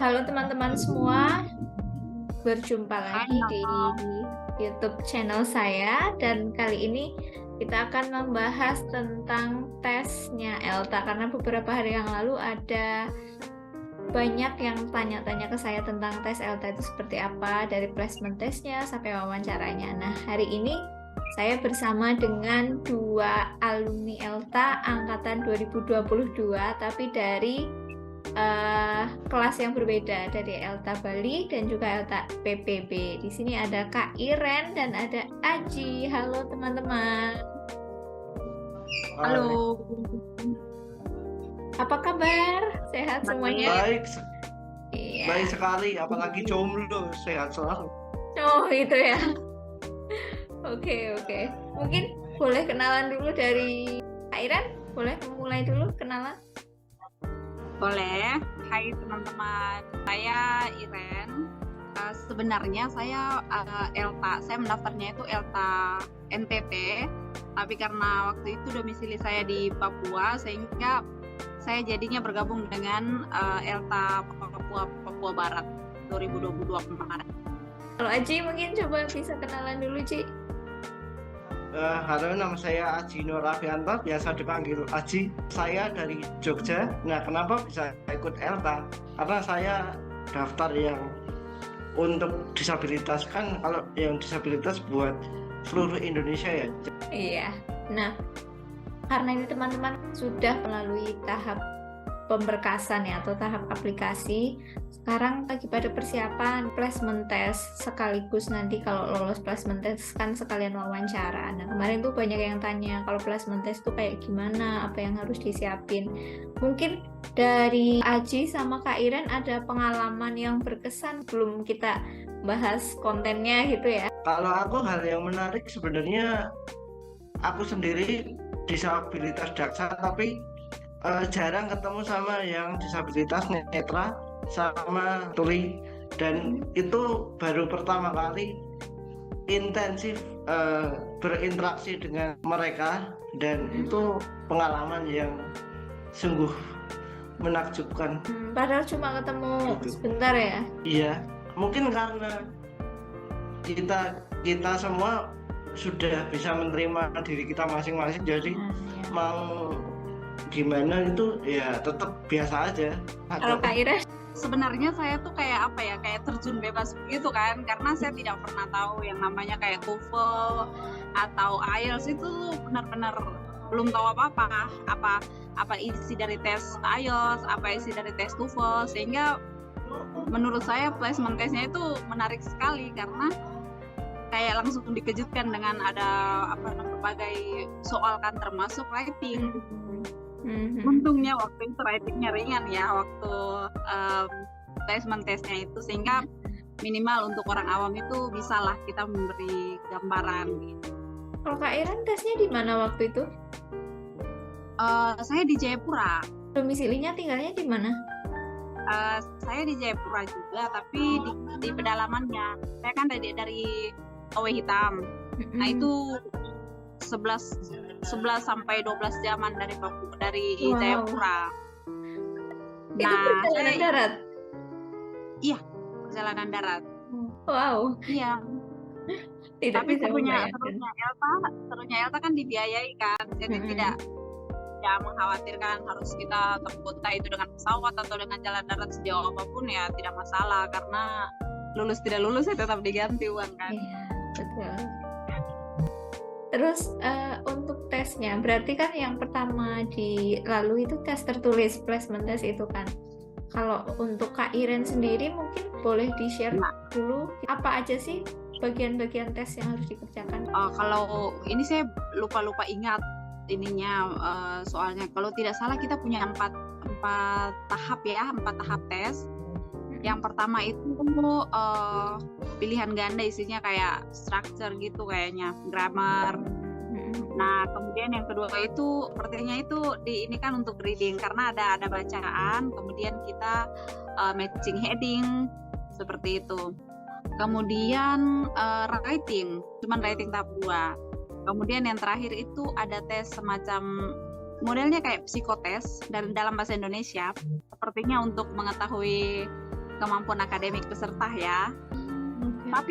Halo teman-teman semua, berjumpa lagi di YouTube channel saya, dan kali ini kita akan membahas tentang tesnya ELTA karena beberapa hari yang lalu ada banyak yang tanya-tanya ke saya tentang tes ELTA itu seperti apa, dari placement testnya sampai wawancaranya. Nah, hari ini saya bersama dengan dua alumni ELTA angkatan 2022, tapi dari kelas yang berbeda, dari ELTA Bali dan juga ELTA PPB. Di sini ada Kak Iren dan ada Aji. Halo teman-teman. Halo. Apa kabar? Sehat semuanya? Baik. Iya. Baik sekali, apalagi jomblo, sehat selalu. Oh, itu ya. Oke. Mungkin boleh kenalan dulu dari Kak Iren? Boleh mulai dulu kenalan? Boleh. Hai teman-teman, saya Iren. Sebenarnya saya ELTA, saya mendaftarnya itu ELTA NTT, tapi karena waktu itu domisili saya di Papua, sehingga saya jadinya bergabung dengan ELTA Papua Barat 2022 kemarin. Kalau Aji mungkin coba bisa kenalan dulu, Ci. Halo, nama saya Aji Nur Afianto, biasa dipanggil Aji. Saya dari Jogja. Nah, kenapa bisa ikut ELTA? Karena saya daftar yang untuk disabilitas, kan kalau yang disabilitas buat seluruh Indonesia ya. Iya. Nah, karena ini teman-teman sudah melalui tahap pemberkasan ya, atau tahap aplikasi. Sekarang lagi pada persiapan placement test, sekaligus nanti kalau lolos placement test kan sekalian wawancara. Nah, kemarin tuh banyak yang tanya kalau placement test tuh kayak gimana, apa yang harus disiapin. Mungkin dari Aji sama Kak Iren ada pengalaman yang berkesan, belum kita bahas kontennya gitu ya. Kalau aku, hal yang menarik sebenarnya, aku sendiri disabilitas daksa, tapi jarang ketemu sama yang disabilitas netra sama tuli, dan itu baru pertama kali intensif berinteraksi dengan mereka, dan itu pengalaman yang sungguh menakjubkan. Padahal cuma ketemu sebentar ya. Iya, mungkin karena kita semua sudah bisa menerima diri kita masing-masing, jadi mau gimana itu ya tetap biasa aja. Kalau Kak Ira? Sebenarnya saya tuh kayak apa ya, kayak terjun bebas begitu kan, karena saya tidak pernah tahu yang namanya kayak TOEFL atau IELTS. Itu benar-benar belum tahu apa isi dari tes IELTS, apa isi dari tes TOEFL, sehingga menurut saya placement testnya itu menarik sekali karena kayak langsung dikejutkan dengan ada berbagai soal kan, termasuk writing. Untungnya waktu itu writingnya ringan ya waktu placement testnya itu, sehingga minimal untuk orang awam itu bisalah kita memberi gambaran gitu. Kalau Kak Iren tesnya di mana waktu itu? Saya di Jayapura. Domisilinya tinggalnya di mana? Saya di Jayapura juga, tapi di pedalamannya. Saya kan dari Towe Hitam. Nah itu 11 sampai 12 jaman dari Papua, dari Jayapura. Itu perjalanan darat? Iya, perjalanan darat. Wow. Iya. Tapi serunya ELTA kan dibiayai kan, jadi tidak mengkhawatirkan harus kita tempuh entah itu dengan pesawat atau dengan jalan darat sejauh apapun, ya tidak masalah, karena lulus tidak lulus ya tetap diganti uang kan. Iya, betul. Terus untuk tesnya, berarti kan yang pertama dilalui itu tes tertulis, placement test itu kan. Kalau untuk Kak Iren sendiri mungkin boleh di-share dulu apa aja sih bagian-bagian tes yang harus dikerjakan? Kalau ini saya lupa ingat ininya, soalnya kalau tidak salah kita punya 4 tahap tes. Yang pertama itu pilihan ganda, isinya kayak structure gitu kayaknya, grammar. Nah, kemudian yang kedua itu sepertinya itu ini kan untuk reading, karena ada bacaan, kemudian kita matching heading seperti itu. Kemudian writing, cuman writing tahap 2. Kemudian yang terakhir itu ada tes semacam modelnya kayak psikotes dalam bahasa Indonesia, sepertinya untuk mengetahui kemampuan akademik peserta ya. Oke. Tapi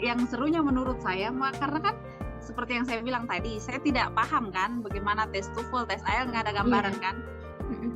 yang serunya menurut saya, karena kan seperti yang saya bilang tadi, saya tidak paham kan bagaimana tes TOEFL, tes IELTS, nggak ada gambaran kan.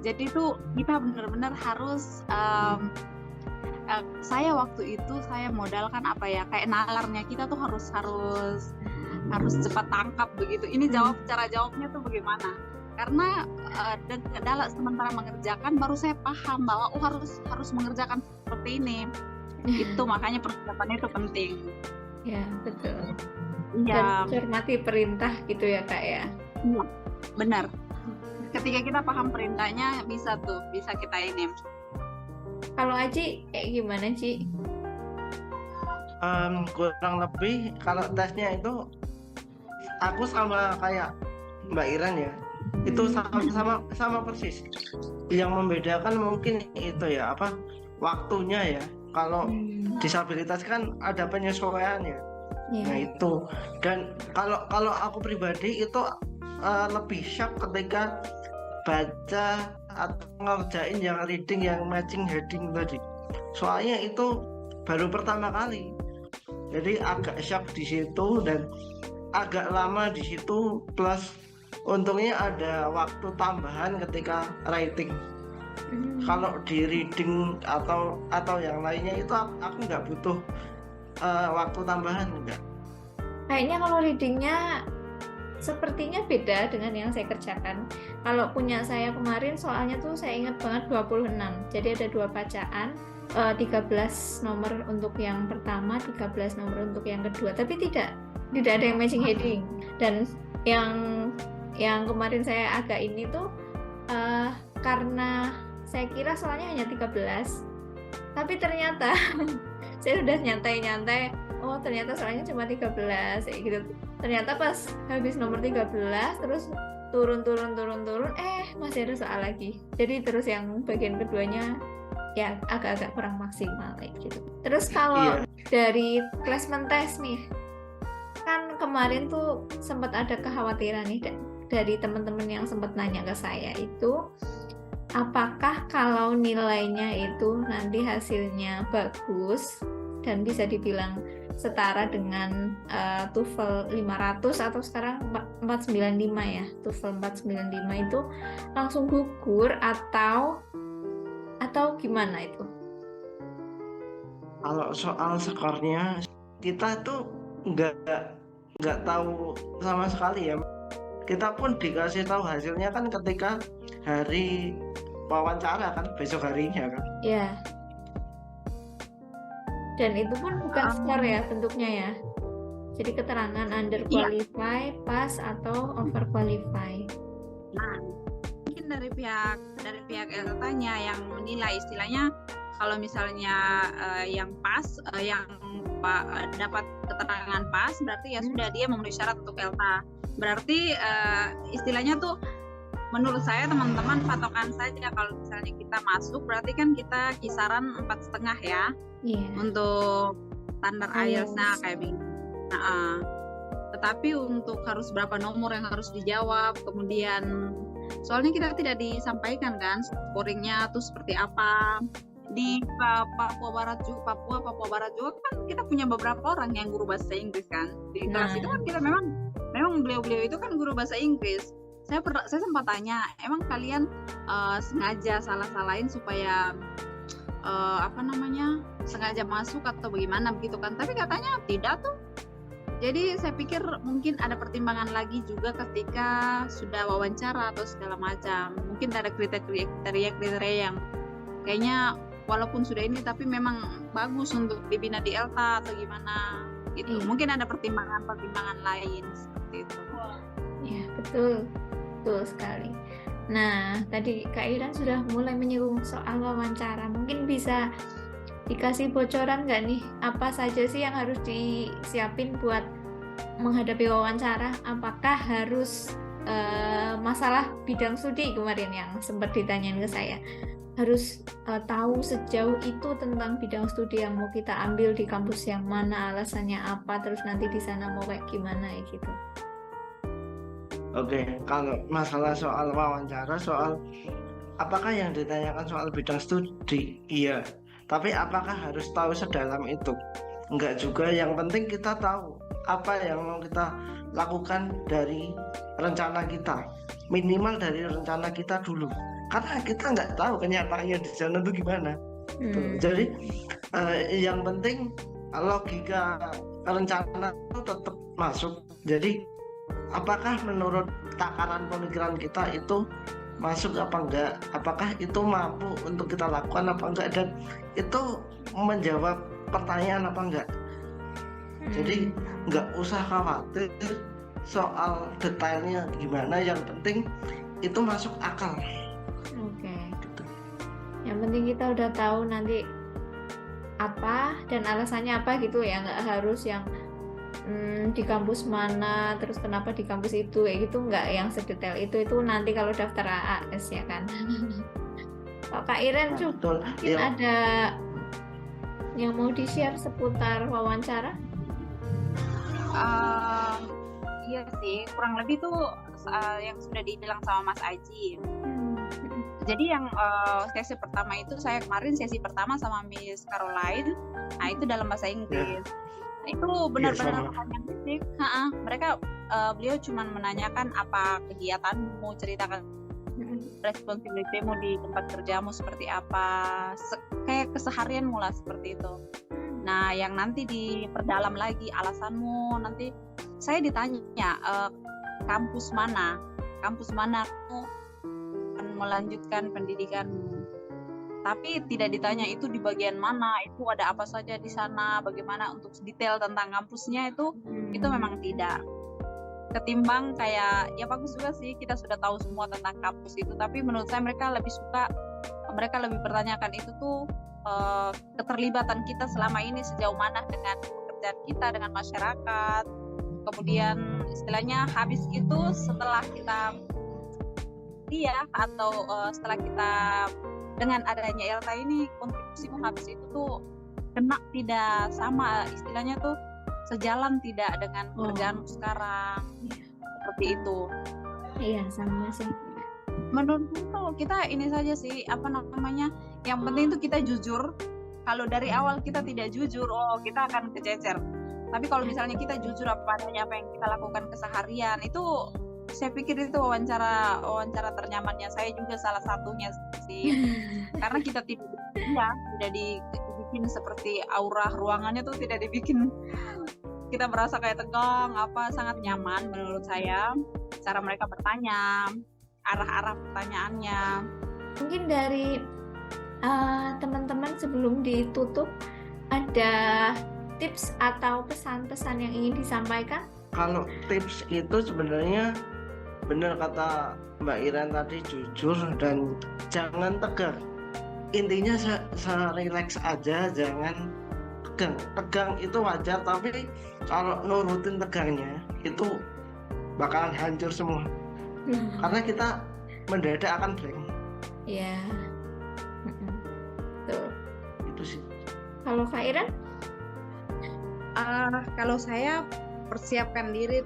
Jadi itu kita benar-benar harus saya waktu itu saya modalkan apa ya, kayak nalarnya kita tuh harus cepat tangkap begitu. Ini cara jawabnya tuh bagaimana? Karena dalam sementara mengerjakan baru saya paham bahwa harus mengerjakan seperti ini. Itu makanya persiapannya itu penting. Ya, betul. Ya. Dan cermati perintah gitu ya Kak ya. Benar. Ketika kita paham perintahnya bisa kita ini. Kalau Aji kayak gimana Ci? Kurang lebih kalau tesnya itu aku sama kayak Mbak Iren ya. Itu sama persis. Yang membedakan mungkin itu ya waktunya ya. Kalau disabilitas kan ada penyesuaian ya. Nah itu. Dan kalau aku pribadi itu lebih shock ketika baca atau ngerjain yang reading yang matching heading tadi. Soalnya itu baru pertama kali. Jadi agak shock di situ dan agak lama di situ, plus untungnya ada waktu tambahan ketika writing. Kalau di reading atau yang lainnya itu aku nggak butuh waktu tambahan enggak. Kayaknya kalau readingnya sepertinya beda dengan yang saya kerjakan. Kalau punya saya kemarin soalnya tuh saya ingat banget 26. Jadi ada 2 bacaan, 13 nomor untuk yang pertama, 13 nomor untuk yang kedua. Tapi tidak ada yang matching heading. Dan yang kemarin saya agak ini tuh karena saya kira soalnya hanya 13. Tapi ternyata saya udah nyantai-nyantai, oh ternyata soalnya cuma 13 kayak gitu. Ternyata pas habis nomor 13 terus turun masih ada soal lagi. Jadi terus yang bagian keduanya ya agak-agak kurang maksimal kayak gitu. Terus kalau dari placement test nih, kan kemarin tuh sempat ada kekhawatiran nih dari teman-teman yang sempat nanya ke saya itu, apakah kalau nilainya itu nanti hasilnya bagus dan bisa dibilang setara dengan TOEFL 500 atau sekarang 495 ya, TOEFL 495 itu langsung gugur atau gimana itu? Kalau soal skornya kita tuh nggak tahu sama sekali ya. Kita pun dikasih tahu hasilnya kan ketika hari wawancara kan, besok harinya kan. Iya. Dan itu pun bukan skor ya bentuknya ya. Jadi keterangan under qualify, pass atau over qualify. Nah, mungkin dari pihak ELTA-nya yang menilai, istilahnya kalau misalnya yang pas, yang dapat keterangan pas, berarti ya sudah dia memenuhi syarat untuk ELTA. Berarti istilahnya tuh menurut saya teman-teman patokan saja kalau misalnya kita masuk, berarti kan kita kisaran 4,5 ya. Untuk standar IELTS-nya kayak begini. Tetapi untuk harus berapa nomor yang harus dijawab, kemudian soalnya kita tidak disampaikan kan scoringnya tuh seperti apa. Di Papua Barat juga kan kita punya beberapa orang yang guru bahasa Inggris kan. Di kelas itu kan kita memang beliau-beliau itu kan guru bahasa Inggris. Saya sempat tanya, emang kalian sengaja salah-salahin supaya sengaja masuk atau bagaimana begitu kan? Tapi katanya tidak tuh. Jadi saya pikir mungkin ada pertimbangan lagi juga ketika sudah wawancara atau segala macam. Mungkin ada kriteria yang kayaknya walaupun sudah ini tapi memang bagus untuk dibina di ELTA atau gimana gitu. Mungkin ada pertimbangan lain seperti itu. Ya, betul sekali. Nah, tadi Kak Iren sudah mulai menyinggung soal wawancara. Mungkin bisa dikasih bocoran nggak nih, apa saja sih yang harus disiapin buat menghadapi wawancara? Apakah harus masalah bidang studi kemarin yang sempat ditanyain ke saya, harus tahu sejauh itu tentang bidang studi yang mau kita ambil di kampus yang mana, alasannya apa, terus nanti di sana mau kayak gimana ya gitu. Oke, kalau masalah soal wawancara, soal apakah yang ditanyakan soal bidang studi, iya. Tapi apakah harus tahu sedalam itu? Enggak juga, yang penting kita tahu apa yang mau kita lakukan dari rencana kita. Minimal dari rencana kita dulu. Karena kita nggak tahu kenyataannya di sana itu gimana. Jadi yang penting logika rencana itu tetap masuk. Jadi apakah menurut takaran pemikiran kita itu masuk apa enggak, apakah itu mampu untuk kita lakukan apa enggak, dan itu menjawab pertanyaan apa enggak. Jadi nggak usah khawatir soal detailnya gimana, yang penting itu masuk akal. Oke. Yang penting kita udah tahu nanti apa dan alasannya apa gitu ya, nggak harus yang di kampus mana, terus kenapa di kampus itu, kayak gitu, nggak yang sedetail itu nanti kalau daftar AAS ya kan. Kalau Kak Iren juga mungkin ada yang mau di-share seputar wawancara? Iya sih, kurang lebih tuh yang sudah dibilang sama Mas Aji. Jadi yang sesi pertama itu, saya kemarin sesi pertama sama Miss Caroline, nah itu dalam bahasa Inggris. Itu benar-benar pertanyaan basic. Mereka beliau cuma menanyakan apa kegiatanmu, ceritakan responsibilitymu di tempat kerjamu seperti apa, kayak keseharianmu lah seperti itu. Nah, yang nanti diperdalam lagi alasanmu, nanti saya ditanya kampus mana kamu akan melanjutkan pendidikanmu. Tapi tidak ditanya itu di bagian mana, itu ada apa saja di sana, bagaimana untuk detail tentang kampusnya itu memang tidak. Ketimbang kayak ya bagus juga sih kita sudah tahu semua tentang kampus itu, tapi menurut saya mereka lebih pertanyakan itu tuh keterlibatan kita selama ini sejauh mana dengan pekerjaan kita, dengan masyarakat. Kemudian istilahnya habis itu setelah kita setelah kita dengan adanya ELTA ini, kontribusimu habis itu tuh kena tidak sama, istilahnya tuh sejalan tidak dengan pekerjaan sekarang. Seperti itu. Iya, sama sih. Menurutku kita ini saja sih, yang penting itu kita jujur. Kalau dari awal kita tidak jujur, kita akan kececer. Tapi kalau misalnya kita jujur apa adanya, apa yang kita lakukan keseharian, itu saya pikir itu wawancara ternyamannya saya juga salah satunya sih. Karena kita tidak dibikin seperti aura ruangannya tuh tidak dibikin kita merasa kayak tegang, sangat nyaman menurut saya cara mereka bertanya, arah-arah pertanyaannya. Mungkin dari teman-teman sebelum ditutup ada tips atau pesan-pesan yang ingin disampaikan? Kalau tips itu sebenarnya benar kata Mbak Iren tadi, jujur dan jangan tegang. Intinya relax aja, jangan tegang. Tegang itu wajar, tapi kalau nurutin tegangnya itu bakalan hancur semua. Karena kita mendadak akan blank. Iya. Betul. Itu sih. Kalau Kak Iren? Kalau saya persiapan diri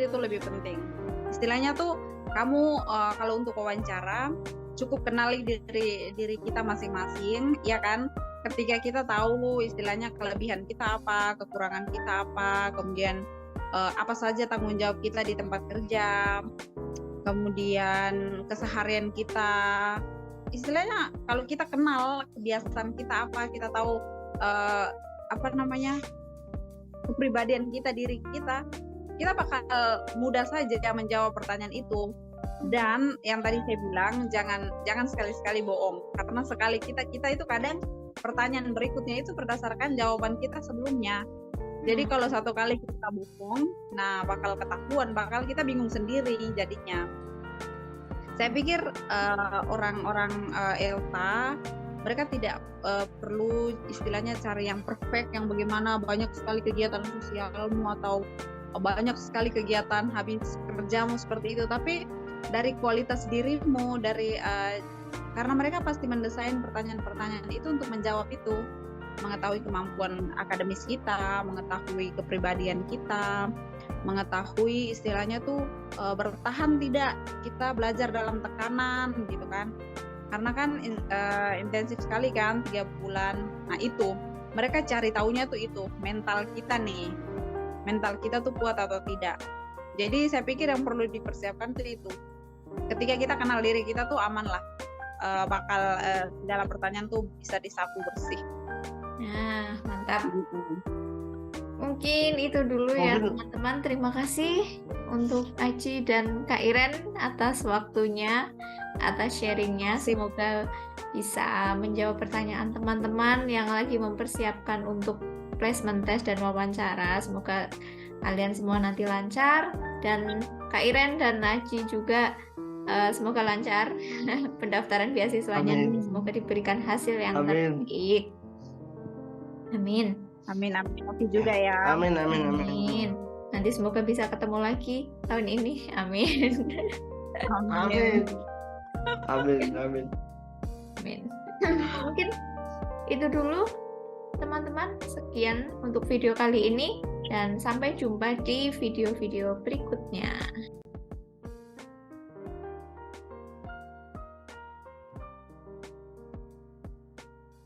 itu lebih penting. Istilahnya tuh kamu kalau untuk wawancara cukup kenali diri kita masing-masing, ya kan? Ketika kita tahu istilahnya kelebihan kita apa, kekurangan kita apa, kemudian apa saja tanggung jawab kita di tempat kerja, kemudian keseharian kita. Istilahnya kalau kita kenal kebiasaan kita apa, kita tahu kepribadian kita, diri kita bakal mudah saja menjawab pertanyaan itu. Dan yang tadi saya bilang, jangan sekali-sekali bohong, karena sekali kita itu kadang pertanyaan berikutnya itu berdasarkan jawaban kita sebelumnya. Jadi kalau satu kali kita bohong, nah bakal ketahuan, bakal kita bingung sendiri jadinya. Saya pikir orang-orang ELTA mereka tidak perlu istilahnya cari yang perfect, yang bagaimana banyak sekali kegiatan sosialmu atau banyak sekali kegiatan habis kerjamu seperti itu, tapi dari kualitas dirimu, karena mereka pasti mendesain pertanyaan-pertanyaan itu untuk menjawab itu, mengetahui kemampuan akademis kita, mengetahui kepribadian kita, mengetahui istilahnya tuh bertahan tidak kita belajar dalam tekanan gitu kan. karena kan intensif sekali kan 3 bulan. Nah itu mereka cari taunya tuh itu mental kita nih, mental kita tuh kuat atau tidak. Jadi saya pikir yang perlu dipersiapkan tuh itu. Ketika kita kenal diri kita tuh aman lah, bakal segala pertanyaan tuh bisa disapu bersih. Nah, mantap. Mungkin itu dulu ya teman-teman. Terima kasih untuk Aci dan Kak Iren atas waktunya, atas sharingnya. Semoga bisa menjawab pertanyaan teman-teman yang lagi mempersiapkan untuk placement test dan wawancara. Semoga kalian semua nanti lancar, dan Kak Iren dan Aci juga semoga lancar pendaftaran beasiswanya. Amin. Semoga diberikan hasil yang Amin. terbaik. Amin. Amin, amin. Oke juga ya. Amin. Amin. Nanti semoga bisa ketemu lagi tahun ini. Amin. Amin. Amin. Amin. Amin. Mungkin itu dulu teman-teman. Sekian untuk video kali ini, dan sampai jumpa di video-video berikutnya.